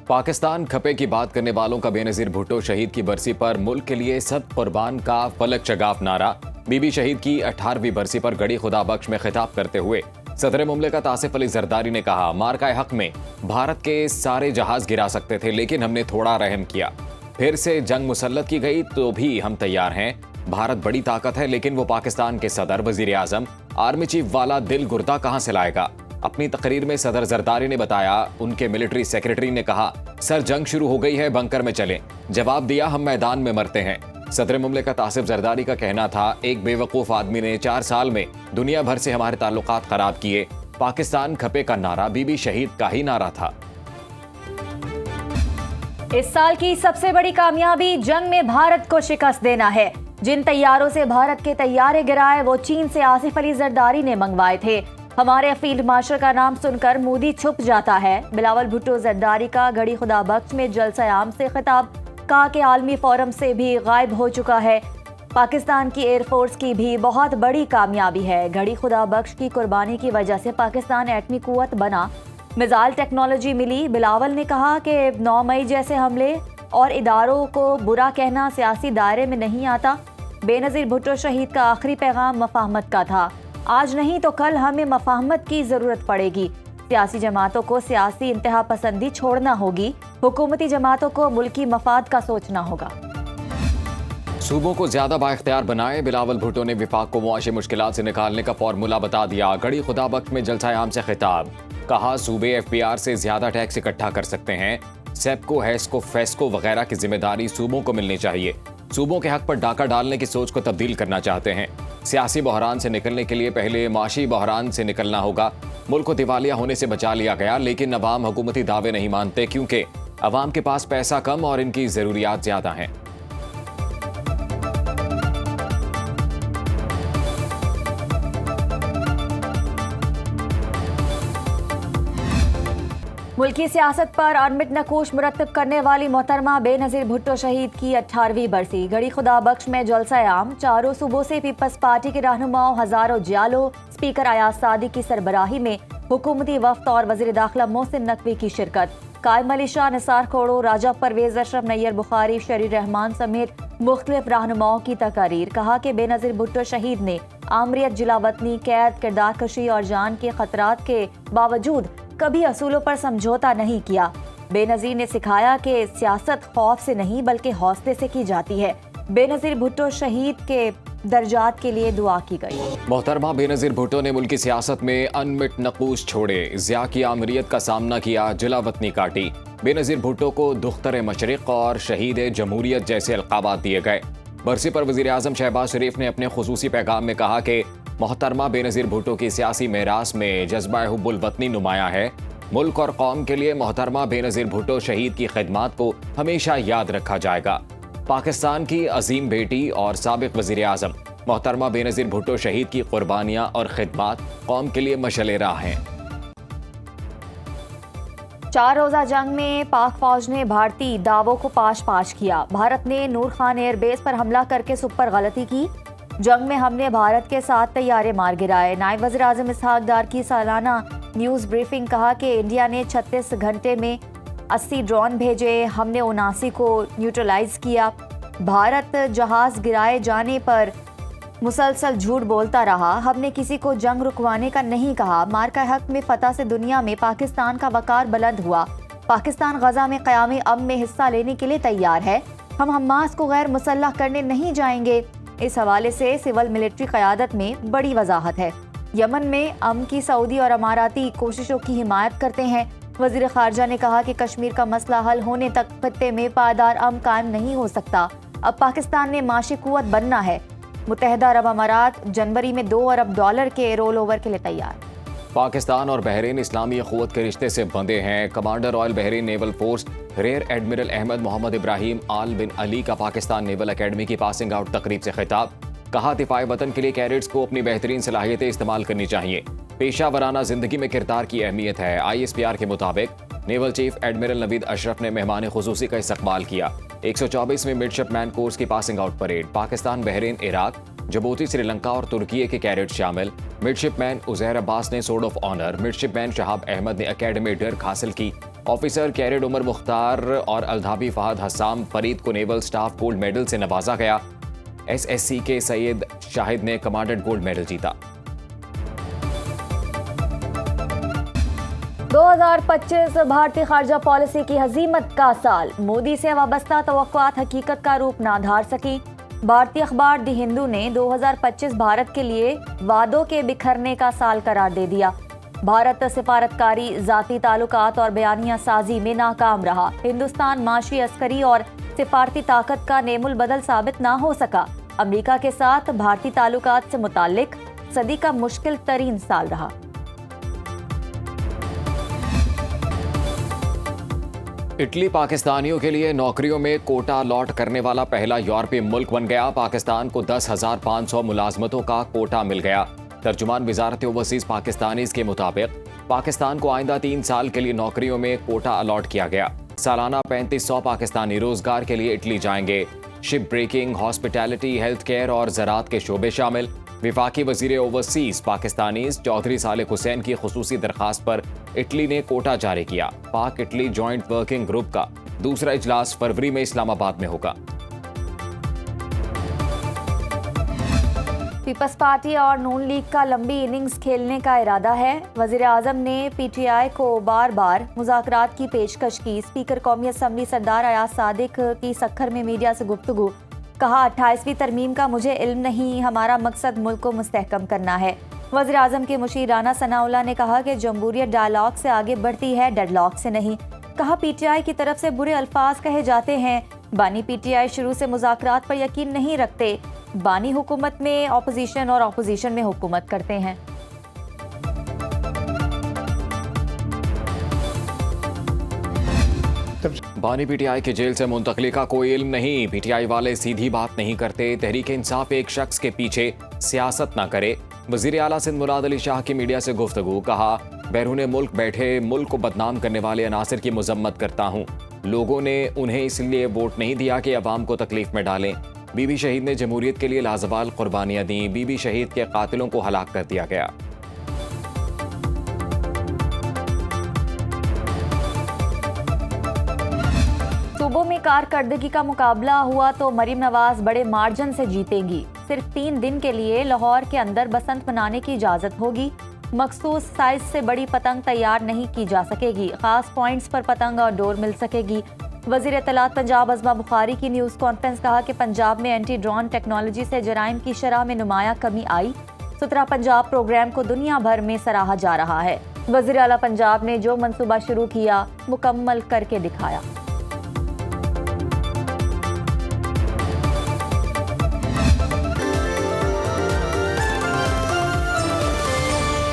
पाकिस्तान खपे की बात करने वालों का बेनजीर भुट्टो शहीद की बरसी पर मुल्क के लिए सब कुर्बान का फलक चगाफ नारा। बीबी शहीद की 18वीं बरसी पर गड़ी खुदा बख्श में खिताब करते हुए सदर मुमलिकत आसिफ अली जरदारी ने कहा, मार्का हक में भारत के सारे जहाज गिरा सकते थे लेकिन हमने थोड़ा रहम किया। फिर से जंग मुसल्लत की गई तो भी हम तैयार हैं। भारत बड़ी ताकत है लेकिन वो पाकिस्तान के सदर, वजीर आजम, आर्मी चीफ वाला दिल गुर्दा कहां से लाएगा। अपनी तकरीर में सदर जरदारी ने बताया, उनके मिलिट्री सेक्रेटरी ने कहा, सर जंग शुरू हो गई है, बंकर में चलें। जवाब दिया, हम मैदान में मरते हैं। सदर मुमलिकत आसिफ जरदारी का कहना था, एक बेवकूफ आदमी ने 4 साल में दुनिया भर से हमारे ताल्लुकात खराब किए। पाकिस्तान खपे का नारा बीबी शहीद का ही नारा था। इस साल की सबसे बड़ी कामयाबी जंग में भारत को शिकस्त देना है। जिन तैयारों से भारत के तैयारे गिराए वो चीन से आसिफ अली जरदारी ने मंगवाए थे। हमारे फील्ड मार्शल का नाम सुनकर मोदी छुप जाता है। बिलावल भुट्टो जरदारी का गड़ी खुदा बख्श में जलसा आम से खिताब, कहा कि आलमी फोरम से भी गायब हो चुका है। पाकिस्तान की एयरफोर्स की भी बहुत बड़ी कामयाबी है। गड़ी खुदा बख्श की कुर्बानी की वजह से पाकिस्तान एटमी कुव्वत बना, मिसाइल टेक्नोलॉजी मिली। बिलावल ने कहा कि 9 मई जैसे हमले और इदारों को बुरा कहना सियासी दायरे में नहीं आता। बेनज़ीर भुट्टो शहीद का आखिरी पैगाम मफाहमत का था। आज नहीं तो कल हमें मफाहमत की जरूरत पड़ेगी। सियासी जमातों को सियासी इंतहा पसंदी छोड़ना होगी। हुकूमती जमातों को मुल्की मफाद का सोचना होगा। सूबों को ज्यादा बाइख्तियार बनाए। बिलावल भुट्टो ने विफाक को मुआशी मुश्किलात से निकालने का फॉर्मूला बता दिया। गड़ी खुदा बख्श में जलसा आम से खिताब, कहा सूबे FPR से ज्यादा टैक्स इकट्ठा कर सकते हैं। सेप्को, हैस्को, फेस्को वगैरह की जिम्मेदारी सूबों को मिलनी चाहिए। सूबों के हक पर डाका डालने की सोच को तब्दील करना चाहते हैं। सियासी बहरान से निकलने के लिए पहले माशी बहरान से निकलना होगा। मुल्क को दिवालिया होने से बचा लिया गया लेकिन अवाम हुकूमती दावे नहीं मानते क्योंकि अवाम के पास पैसा कम और इनकी जरूरियात ज्यादा हैं। मुल्की सियासत पर अनमिट नकूश मुरतब करने वाली मोहतरमा बेनज़ीर भुट्टो शहीद की 18वीं बरसी। गड़ी खुदा बख्श में जलसा आम, चारों सूबों से पीपल्स पार्टी के रहनुमाओं हजारों जियालो, स्पीकर अयाज सादी की सरबराही में हुकूमती वफ्द और वजीर दाखिला मोहसिन नकवी की शिरकत। कायम अली शाह, निसार खोड़ो, राजा परवेज, अशरफ नैयर बुखारी, शरीर रहमान समेत मुख्तलिफ रहनुमाओं की तकारीर। कहा कि बेनज़ीर भुट्टो शहीद ने आमरीत, जिलावतनी, कैद, किरदार कशी और जान के खतरात के बावजूद कभी असूलों पर समझौता नहीं किया। बेनज़ीर ने सिखाया कि सियासत खौफ से नहीं बल्कि हौसले से की जाती है। बेनज़ीर भुट्टो शहीद के दर्जात के लिए दुआ की गई। मोहतरमा बेनज़ीर भुट्टो ने मुल्की सियासत में अनमिट नकूश छोड़े। ज़िया की आमरीत का सामना किया, जिलावतनी काटी। बेनज़ीर भुट्टो को दुख्तर मशरिक़ और शहीद जमहूरियत जैसे अलक़ाबात दिए गए। बरसी पर वज़ीर आज़म शहबाज शरीफ ने अपने खुसूसी पैगाम में कहा कि मोहतरमा बेनज़ीर भुट्टो की सियासी मेरास में जज्बा हुब्बुल वतनी नुमाया है। मुल्क और कौम के लिए मोहतरमा बेनज़ीर भुट्टो शहीद की खिदमात को हमेशा याद रखा जाएगा। पाकिस्तान की अजीम बेटी और साबिक वज़ीर आज़म मोहतरमा बेनज़ीर भुट्टो शहीद की कुर्बानियाँ और खिदमात कौम के लिए मशअल राह हैं। 4 रोज़ा जंग में पाक फौज ने भारतीय दावों को पाश किया। भारत ने नूर खान एयरबेस पर हमला करके सुपर गलती की। जंग में हमने भारत के 7 तैयारे मार गिराए। नायब वज़ीर आज़म इसहाक डार की सालाना न्यूज़ ब्रीफिंग, कहा कि इंडिया ने 36 घंटे में 80 ड्रोन भेजे, हमने 79 को न्यूट्रलाइज किया। भारत जहाज गिराए जाने पर मुसलसल झूठ बोलता रहा। हमने किसी को जंग रुकवाने का नहीं कहा। मार्का हक में फतह से दुनिया में पाकिस्तान का वकार बुलंद हुआ। पाकिस्तान गजा में क़याम अमन में हिस्सा लेने के लिए तैयार है। हम हमास को गैर मुसल्लह करने नहीं जाएंगे। इस हवाले से सिविल मिलिट्री क़यादत में बड़ी वजाहत है। यमन में अमन की सऊदी और अमाराती कोशिशों की हिमायत करते हैं। वज़ीर ख़ारजा ने कहा कि कश्मीर का मसला हल होने तक खत्ते में पायदार अमन कायम नहीं हो सकता। अब पाकिस्तान ने माशी कुव्वत बनना है। मुत्तहिदा अरब अमारात जनवरी में $2 अरब के रोल ओवर के लिए तैयार। पाकिस्तान और बहरीन इस्लामी अखुवत के रिश्ते से बंधे हैं। Commander royal Bahrain naval force rear admiral Ahmed Mohammed Ibrahim Al bin Ali का पाकिस्तान नेवल एकेडमी की पासिंग आउट तकरीब से खिताब, कहा दिफाए वतन के लिए कैडेट्स को अपनी बेहतरीन सलाहियतें इस्तेमाल करनी चाहिए। पेशा वराना जिंदगी में किरदार की अहमियत है। ISPR के मुताबिक naval chief admiral Naveed Ashraf ने मेहमान खुसूसी का इस्तकबाल किया। 124वें मिडशिपमैन कोर्स की passing out parade, Pakistan, Bahrain, Iraq, Djibouti, Sri Lanka और तुर्की के कैडेट शामिल। मिडशिपमैन उजैर अब्बास ने sword of honour, midshipman Shahab Ahmed ने एकेडमी ड्रग हासिल की। ऑफिसर कैरियर उमर मुख्तार और अल्धाबी फहद हसाम फरीद को नेवल स्टाफ गोल्ड मेडल से नवाजा गया। एसएससी के सैयद शाहिद ने कमांडेंट गोल्ड मेडल जीता। 2025 भारतीय खारजा पॉलिसी की हजीमत का साल। मोदी से वाबस्ता तवक्कुआत हकीकत का रूप ना धार सकी। भारतीय अखबार दी हिंदू ने 2025 भारत के लिए वादों के बिखरने का साल करार दे दिया। भारत सिफारतकारी, जाती ताल्लुकात और बयानिया साजी में नाकाम रहा। हिंदुस्तान माशी, अस्करी और सिफारती ताकत का नेमुल बदल साबित ना हो सका। अमेरिका के साथ भारतीय ताल्लुकात से मुताल्लिक सदी का मुश्किल तरीन साल रहा। इटली पाकिस्तानियों के लिए नौकरियों में कोटा अलॉट करने वाला पहला यूरोपीय मुल्क बन गया। पाकिस्तान को 10,500 मुलाजमतों का कोटा मिल गया। तर्जुमान वजारत ओवरसीज पाकिस्तानीज के मुताबिक पाकिस्तान को आइंदा 3 साल के लिए नौकरियों में कोटा अलॉट किया गया। सालाना 3500 पाकिस्तानी रोजगार के लिए इटली जाएंगे। Ship breaking, hospitality, health care और ज़राअत के शोबे शामिल। विफाकी वजीर ओवरसीज पाकिस्तानीज चौधरी सालिक हुसैन की खुसूसी दरखास्त पर इटली ने कोटा जारी किया। पाक इटली जॉइंट वर्किंग ग्रुप का दूसरा इजलास फरवरी में इस्लामाबाद में होगा। पीपल्स पार्टी और नून लीग का लंबी इनिंग्स खेलने का इरादा है। वजीर आजम ने पीटीआई को बार बार मुज़ाकरात की पेशकश की। स्पीकर कौमी असम्बली सरदार अयाज सादिक की सक्खर में मीडिया से गुफ्तगू। कहा, 28वीं तरमीम का मुझे इल्म नहीं, हमारा मकसद मुल्क को मुस्तहकम करना है। वज़ीर आज़म के मुशीर राना सनाउल्लाह ने कहा कि जमहूरियत डायलॉग से आगे बढ़ती है, डेडलॉक से नहीं। कहा, पीटीआई की तरफ से बुरे अल्फाज कहे जाते हैं। बानी पीटीआई शुरू से मुज़ाकरात पर यकीन नहीं रखते। बानी हुकूमत में ऑपोजिशन और ऑपोजिशन में हुकूमत करते हैं। बानी पीटीआई की जेल से मुंतकली का कोई इल्म नहीं। पीटीआई वाले सीधी बात नहीं करते। तहरीक इंसाफ एक शख्स के पीछे सियासत ना करे। वजीर आला सिंध मुराद अली शाह की मीडिया से गुफ्तगू। कहा, बैरून मुल्क बैठे मुल्क को बदनाम करने वाले अनासर की मजम्मत करता हूँ। लोगों ने उन्हें इसलिए वोट नहीं दिया कि अवाम को तकलीफ में डालें। बीबी शहीद ने जमहूरियत के लिए लाजवाल कुर्बानियां दी। बीबी शहीद के कातिलों को हलाक कर दिया गया। सूबों में कारकर्दगी का मुकाबला हुआ तो मरीम नवाज बड़े मार्जिन से जीतेंगी। सिर्फ 3 दिन के लिए लाहौर के अंदर बसंत मनाने की इजाजत होगी। मखसूस साइज से बड़ी पतंग तैयार नहीं की जा सकेगी। खास पॉइंट्स पर पतंग और डोर मिल सकेगी। वजीर इत्तलात पंजाब अज़मा बुखारी की न्यूज़ कॉन्फ्रेंस। कहा कि पंजाब में एंटी ड्रोन टेक्नोलॉजी से जराइम की शरह में नुमाया कमी आई। सुथरा पंजाब प्रोग्राम को दुनिया भर में सराहा जा रहा है। वज़ीर आला पंजाब ने जो मंसूबा शुरू किया मुकम्मल करके दिखाया।